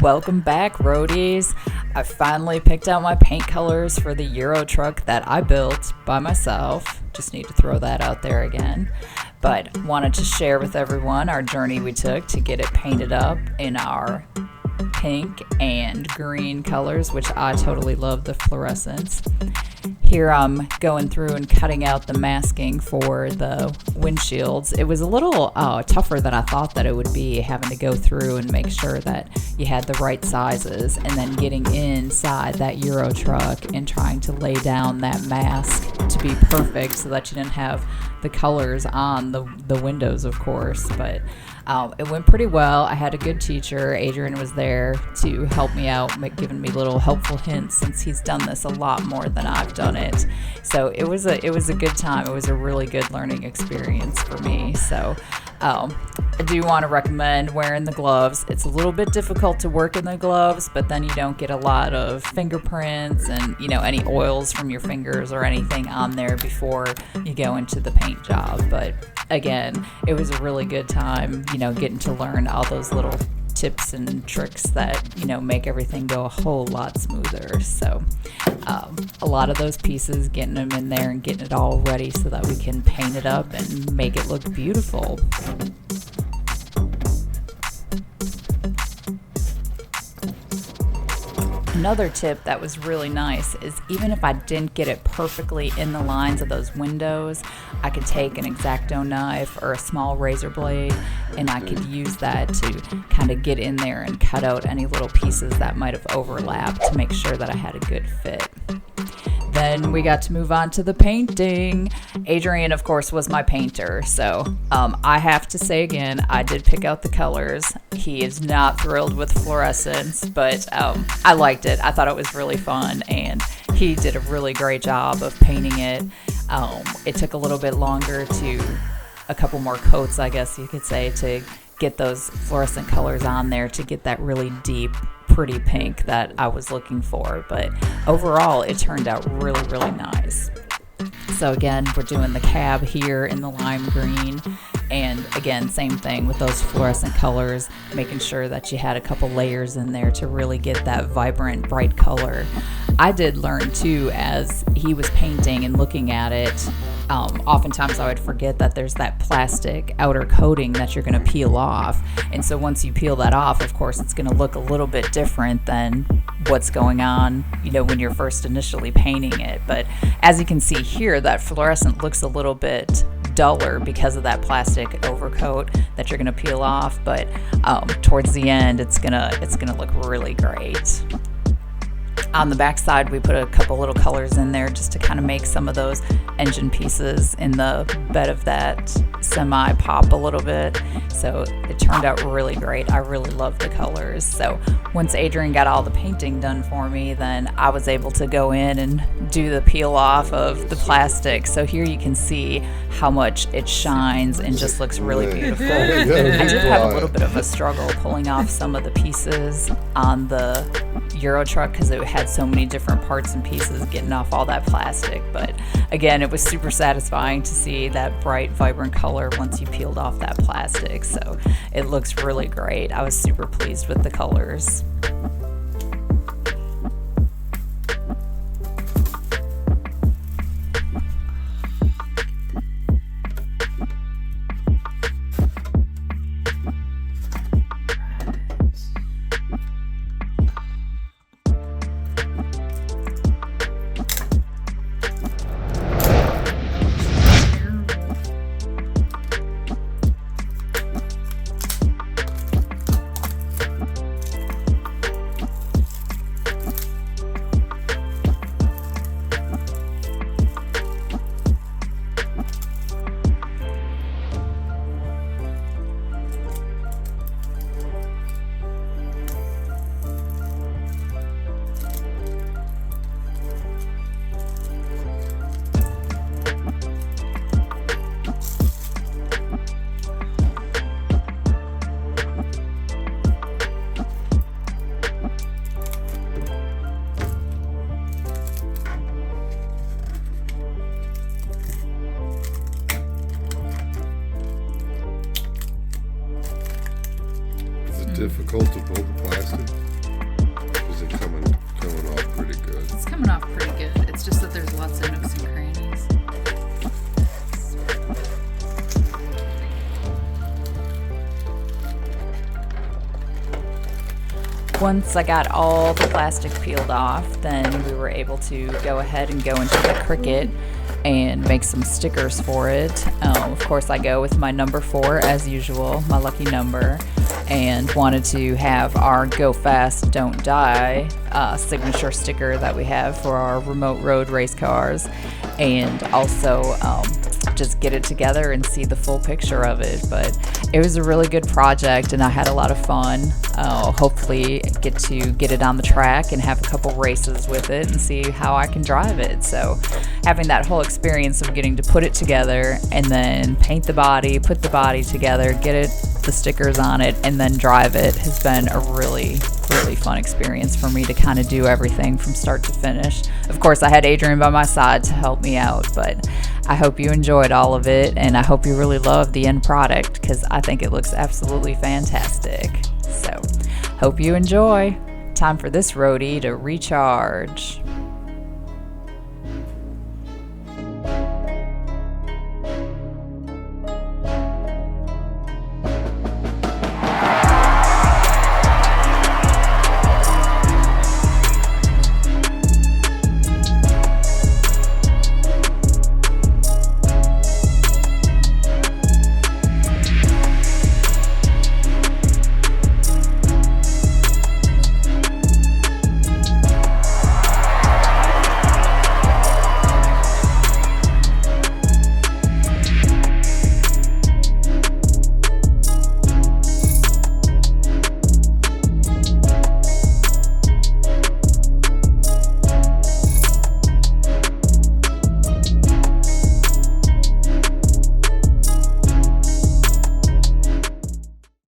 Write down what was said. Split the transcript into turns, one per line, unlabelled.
Welcome back, Roadies. I finally picked out my paint colors for the Euro Truck that I built by myself. Just need to throw that out there again. But wanted to share with everyone our journey we took to get it painted up in our pink and green colors, which I totally love the fluorescence. Here I'm going through and cutting out the masking for the windshields. It was a little tougher than I thought that it would be, having to go through and make sure that you had the right sizes, and then getting inside that Euro truck and trying to lay down that mask to be perfect so that you didn't have the colors on the windows, of course. But it went pretty well. I had a good teacher. Adrian was there to help me out, giving me little helpful hints, since he's done this a lot more than I've done it. So it was a good time. It was a really good learning experience for me. So I do want to recommend wearing the gloves. It's a little bit difficult to work in the gloves, but then you don't get a lot of fingerprints and any oils from your fingers or anything on there before you go into the paint job. But again, it was a really good time, getting to learn all those little tips and tricks that make everything go a whole lot smoother. So a lot of those pieces, getting them in there and getting it all ready so that we can paint it up and make it look beautiful. Another tip that was really nice is, even if I didn't get it perfectly in the lines of those windows, I could take an X-Acto knife or a small razor blade, and I could use that to kind of get in there and cut out any little pieces that might have overlapped to make sure that I had a good fit. Then we got to move on to the painting. Adrian, of course, was my painter. So I have to say again, I did pick out the colors. He is not thrilled with fluorescence, but I liked it. I thought it was really fun, and he did a really great job of painting it. It took a little bit longer, a couple more coats, I guess you could say, to get those fluorescent colors on there to get that really deep, pretty pink that I was looking for. But overall, it turned out really, really nice. So again, we're doing the cab here in the lime green. And again, same thing with those fluorescent colors, making sure that you had a couple layers in there to really get that vibrant, bright color. I did learn too, as he was painting and looking at it, oftentimes I would forget that there's that plastic outer coating that you're going to peel off. And so once you peel that off, of course, it's going to look a little bit different than what's going on, when you're first initially painting it. But as you can see here, that fluorescent looks a little bit duller because of that plastic overcoat that you're going to peel off. But towards the end, it's gonna look really great. On the back side, we put a couple little colors in there just to kind of make some of those engine pieces in the bed of that semi pop a little bit. So it turned out really great. I really love the colors. So once Adrian got all the painting done for me, then I was able to go in and do the peel off of the plastic. So here you can see how much it shines and just looks really beautiful. I did have a little bit of a struggle pulling off some of the pieces on the Euro Truck because it had so many different parts and pieces getting off all that plastic. But again, it was super satisfying to see that bright, vibrant color once you peeled off that plastic. So it looks really great. I was super pleased with the colors.
difficult to pull the plastic?
coming off pretty good. It's just that there's lots of nooks and crannies. Once I got all the plastic peeled off, then we were able to go ahead and go into the Cricut and make some stickers for it. Of course, I go with my number 4 as usual, my lucky number, and wanted to have our Go Fast, Don't Die signature sticker that we have for our remote road race cars, and also just get it together and see the full picture of it. But it was a really good project and I had a lot of fun. Hopefully get to get it on the track and have a couple races with it and see how I can drive it. So having that whole experience of getting to put it together and then paint the body, put the body together, get the stickers on it, and then drive it has been a really fun experience for me to kind of do everything from start to finish. Of course, I had Adrian by my side to help me out, but I hope you enjoyed all of it, and I hope you really love the end product because I think it looks absolutely fantastic. So, hope you enjoy. Time for this roadie to recharge.